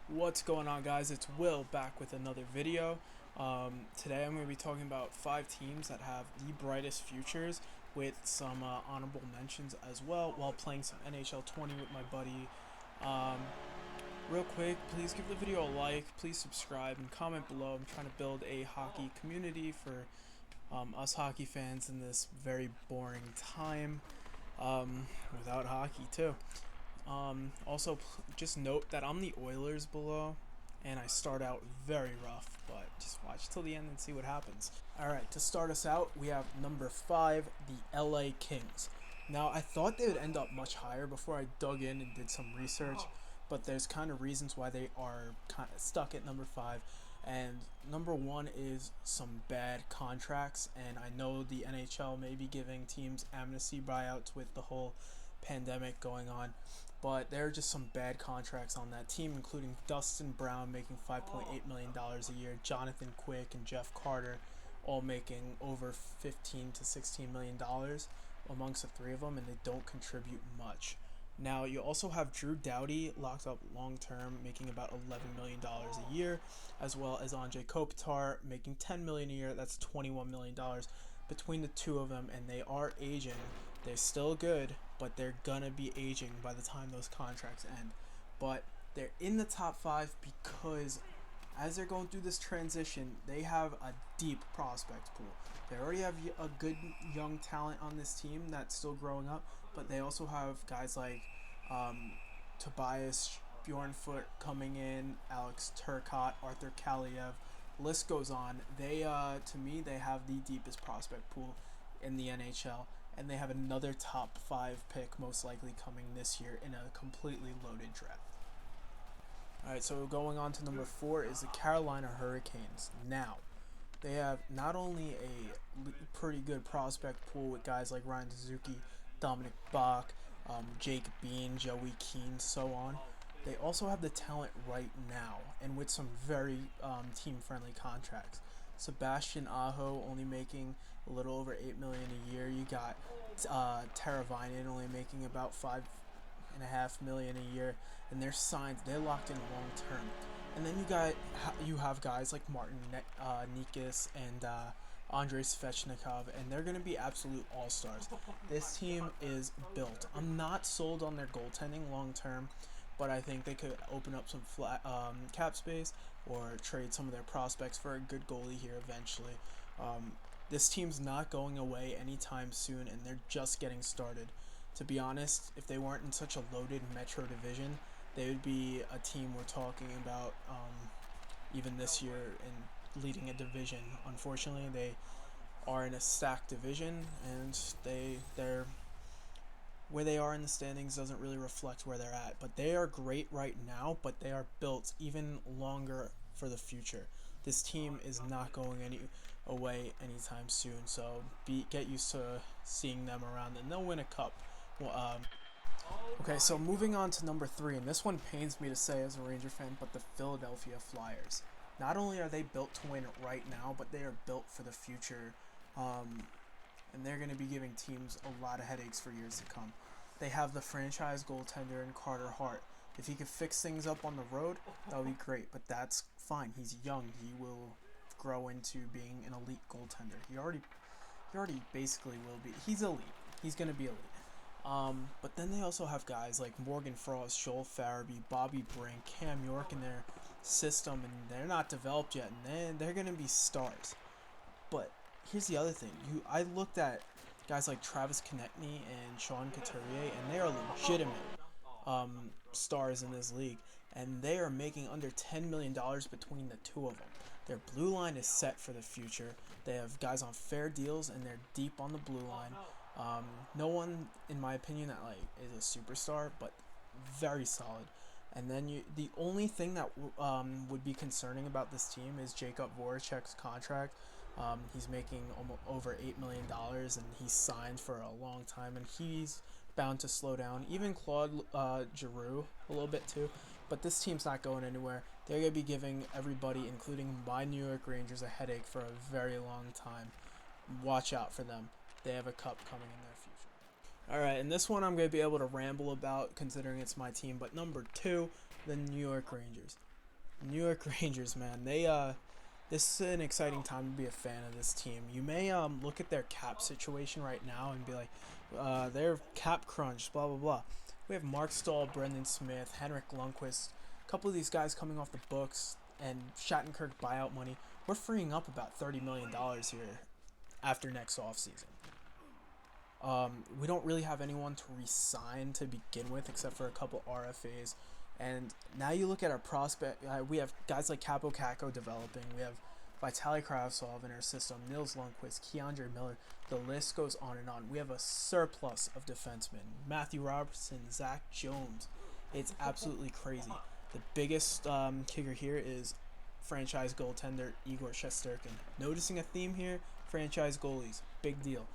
What's going on, guys? It's Will back with another video. Today I'm going to be talking about 5 teams that have the brightest futures with some honorable mentions as well while playing some NHL 20 with my buddy. Um, Real quick, please give the video a like, please subscribe, and comment below. I'm trying to build a hockey community for us hockey fans in this very boring time without hockey too. Also, just note that I'm the Oilers below, and I start out very rough, but just watch till the end and see what happens. Alright, to start us out, we have number 5, the LA Kings. Now, I thought they would end up much higher before I dug in and did some research, but there's kind of reasons why they are kind of stuck at number 5. And number 1 is some bad contracts, and I know the NHL may be giving teams amnesty buyouts with the whole pandemic going on, but there are just some bad contracts on that team, including Dustin Brown making $5.8 million a year, Jonathan Quick and Jeff Carter all making over $15 to $16 million amongst the three of them, and they don't contribute much. Now, you also have Drew Doughty locked up long term, making about $11 million a year, as well as Andre Kopitar making $10 million a year. That's $21 million between the two of them, and they are aging. They're still good, but they're gonna be aging by the time those contracts end. But they're in the top 5 because as they're going through this transition, they have a deep prospect pool. They already have a good young talent on this team that's still growing up, but they also have guys like Tobias Bjornfoot coming in, Alex Turcotte, Arthur Kaliev. List goes on. They, to me, they have the deepest prospect pool in the NHL, and they have another top 5 pick most likely coming this year in a completely loaded draft. Alright, so going on to number 4 is the Carolina Hurricanes. Now, they have not only a pretty good prospect pool with guys like Ryan Suzuki, Dominic Bach, Jake Bean, Joey Keane, so on. They also have the talent right now, and with some very team-friendly contracts. Sebastian Aho only making a little over $8 million a year. You got Teravainen only making about $5.5 million a year, and they're signed. They're locked in long term. And then you have guys like Martin Nikas and Andrei Svechnikov, and they're going to be absolute all-stars. This team is built. I'm not sold on their goaltending long term, but I think they could open up some cap space or trade some of their prospects for a good goalie here eventually. This team's not going away anytime soon, and they're just getting started. To be honest, if they weren't in such a loaded Metro division, they would be a team we're talking about even this year in leading a division. Unfortunately, they are in a stacked division, and they're where they are in the standings doesn't really reflect where they're at. But they are great right now, but they are built even longer for the future. This team is not going away anytime soon, so get used to seeing them around, and they'll win a cup. Well, okay, so moving on to number 3, and this one pains me to say as a Ranger fan, but the Philadelphia Flyers. Not only are they built to win right now, but they are built for the future, and they're going to be giving teams a lot of headaches for years to come. They have the franchise goaltender in Carter Hart. If he could fix things up on the road, that would be great, but that's fine. He's young. He will grow into being an elite goaltender. He already basically will be. He's elite. He's going to be elite. But then they also have guys like Morgan Frost, Joel Farabee, Bobby Brink, Cam York in their system, and they're not developed yet, and they're going to be stars. But here's the other thing. I looked at guys like Travis Konechny and Sean Couturier, and they are legitimate stars in this league, and they are making under $10 million between the two of them. Their blue line is set for the future. They have guys on fair deals, and they're deep on the blue line. No one, in my opinion, that is a superstar, but very solid. And then the only thing that would be concerning about this team is Jacob Voracek's contract. He's making almost over $8 million, and he's signed for a long time, and he's bound to slow down. Even Claude Giroux a little bit too. But this team's not going anywhere. They're going to be giving everybody, including my New York Rangers, a headache for a very long time. Watch out for them. They have a cup coming in their future. Alright, and this one I'm going to be able to ramble about considering it's my team. But number 2, the New York Rangers. New York Rangers, man. This is an exciting time to be a fan of this team. You may look at their cap situation right now and be like, they're cap crunch, blah blah blah. We have Mark Stahl, Brendan Smith, Henrik Lundqvist, a couple of these guys coming off the books, and Shattenkirk buyout money. We're freeing up about $30 million here after next offseason. We don't really have anyone to re-sign to begin with, except for a couple RFAs. And now you look at our prospect. We have guys like Capo Caco developing. We have Vitaly Kravtsov in our system, Nils Lundqvist, Keandre Miller. The list goes on and on. We have a surplus of defensemen. Matthew Robertson, Zach Jones. It's absolutely crazy. The biggest kicker here is franchise goaltender Igor Shesterkin. Noticing a theme here? Franchise goalies. Big deal.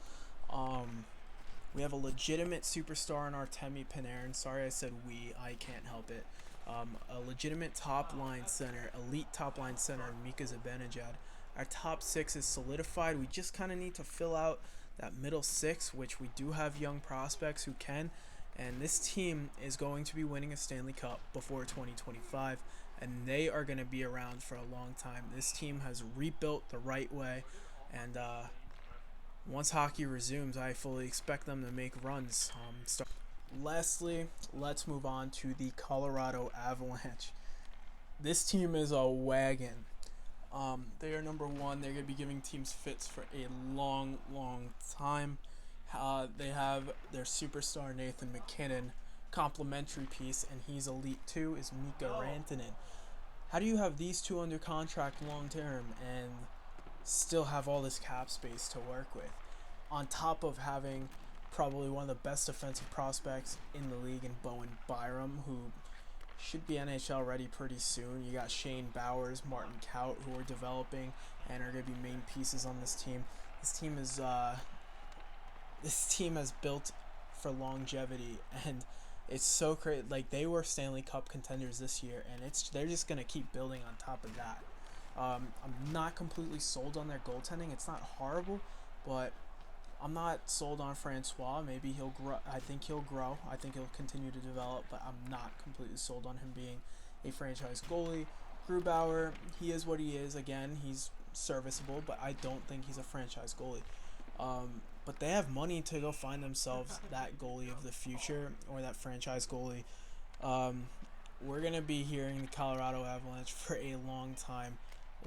We have a legitimate superstar in Artemi Panarin. Sorry I said we. I can't help it. A legitimate top line center, elite top line center, Mika Zibanejad. Our top six is solidified. We just kind of need to fill out that middle six, which we do have young prospects who can. And this team is going to be winning a Stanley Cup before 2025, and they are going to be around for a long time. This team has rebuilt the right way, and once hockey resumes, I fully expect them to make runs. Lastly, let's move on to the Colorado Avalanche. This team is a wagon. They are number one. They're going to be giving teams fits for a long, long time. They have their superstar Nathan McKinnon, complimentary piece, and he's elite too, is Mika Rantanen. How do you have these two under contract long term and still have all this cap space to work with? On top of having probably one of the best defensive prospects in the league in Bowen Byram, who should be NHL ready pretty soon. You got Shane Bowers, Martin Kaut, who are developing and are going to be main pieces on this team. This team has built for longevity, and it's so crazy. Like, they were Stanley Cup contenders this year, and they're just going to keep building on top of that. I'm not completely sold on their goaltending. It's not horrible, but I'm not sold on Francois. Maybe he'll grow. I think he'll grow. I think he'll continue to develop, but I'm not completely sold on him being a franchise goalie. Grubauer, he is what he is. Again, he's serviceable, but I don't think he's a franchise goalie. But they have money to go find themselves that goalie of the future, or that franchise goalie. We're going to be hearing the Colorado Avalanche for a long time.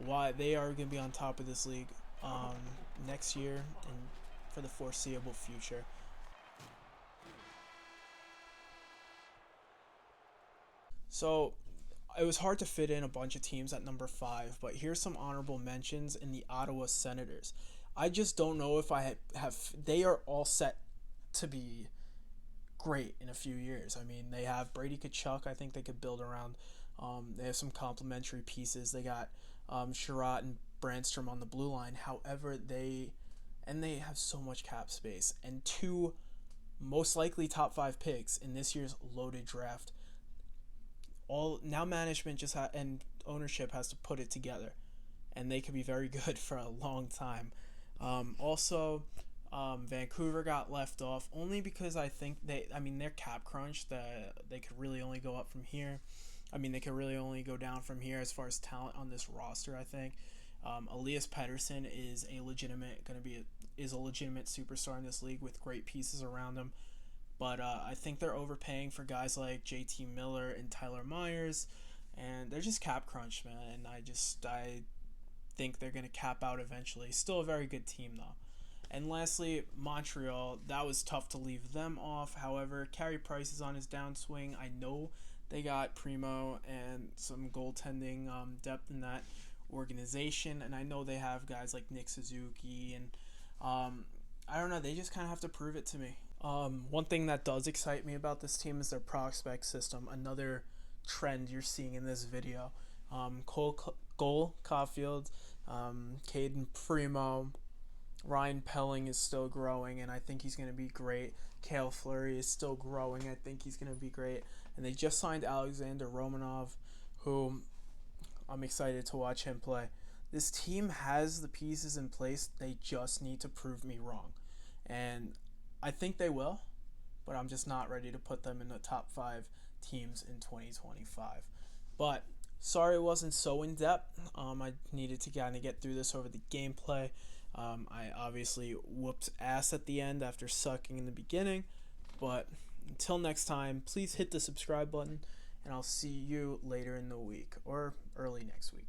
Why they are going to be on top of this league next year and for the foreseeable future. So it was hard to fit in a bunch of teams at number 5, but here's some honorable mentions in the Ottawa Senators. I just don't know if I have they are all set to be great in a few years. I mean, they have Brady Tkachuk. I think they could build around. They have some complementary pieces. They got Sherratt and Brandstrom on the blue line. However, they have so much cap space and two most likely top 5 picks in this year's loaded draft. All now management and ownership has to put it together, and they could be very good for a long time. Vancouver got left off only because I think they're cap crunch. They could really only go up from here. They could really only go down from here as far as talent on this roster. I think Elias Pettersson is a legitimate superstar in this league with great pieces around him. But I think they're overpaying for guys like JT Miller and Tyler Myers, and they're just cap crunch, man. And I think they're going to cap out eventually. Still a very good team, though. And lastly, Montreal. That was tough to leave them off. However, Carey Price is on his downswing. I know they got Primo and some goaltending depth in that organization, and I know they have guys like Nick Suzuki, and I don't know. They just kind of have to prove it to me. One thing that does excite me about this team is their prospect system. Another trend you're seeing in this video. Cole Caulfield, Caden Primo, Ryan Pelling is still growing, and I think he's going to be great. Cale Fleury is still growing. I think he's going to be great. And they just signed Alexander Romanov, who I'm excited to watch him play. This team has the pieces in place. They just need to prove me wrong. And I think they will, but I'm just not ready to put them in the top 5 teams in 2025. But Sorry it wasn't so in depth. I needed to kind of get through this over the gameplay. I obviously whooped ass at the end after sucking in the beginning. But until next time, please hit the subscribe button, and I'll see you later in the week or early next week.